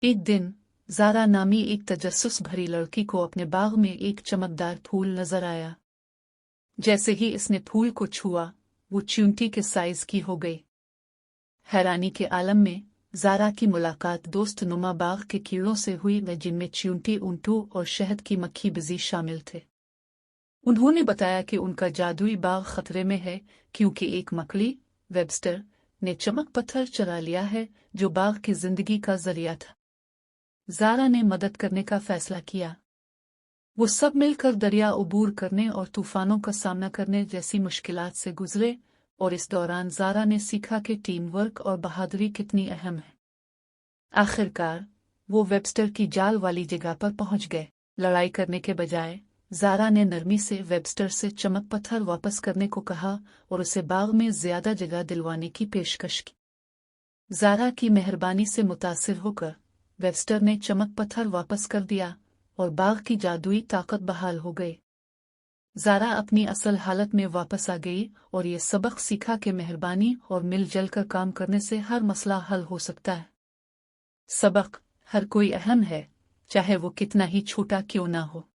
एक दिन ज़ारा नामी एक तजस्सुस भरी लड़की को अपने बाग में एक चमकदार फूल नजर आया। जैसे ही इसने फूल को छुआ वो चींटी के साइज की हो गई। हैरानी के आलम में ज़ारा की मुलाकात दोस्त नुमा बाग के कीड़ों से हुई व जिनमें चींटी, ऊंटू और शहद की मक्खी बिजी शामिल थे। उन्होंने बताया कि उनका जादुई बाग खतरे में है क्योंकि एक मकड़ी वेबस्टर ने चमक पत्थर चुरा लिया है जो बाग की जिंदगी का जरिया था। ज़ारा ने मदद करने का फैसला किया। वो सब मिलकर दरिया अबूर करने और तूफानों का सामना करने जैसी मुश्किलात से गुजरे और इस दौरान ज़ारा ने सीखा कि टीम वर्क और बहादुरी कितनी अहम है। आखिरकार वो वेबस्टर की जाल वाली जगह पर पहुंच गए। लड़ाई करने के बजाय ज़ारा ने नरमी से वेबस्टर से चमक पत्थर वापस करने को कहा और उसे बाग में ज्यादा जगह दिलवाने की पेशकश की। ज़ारा की मेहरबानी से मुतासिर होकर वेबस्टर ने चमक पत्थर वापस कर दिया और बाग की जादुई ताकत बहाल हो गई। ज़ारा अपनी असल हालत में वापस आ गई और ये सबक सीखा कि मेहरबानी और मिलजुल कर काम करने से हर मसला हल हो सकता है। सबक: हर कोई अहम है, चाहे वो कितना ही छोटा क्यों ना हो।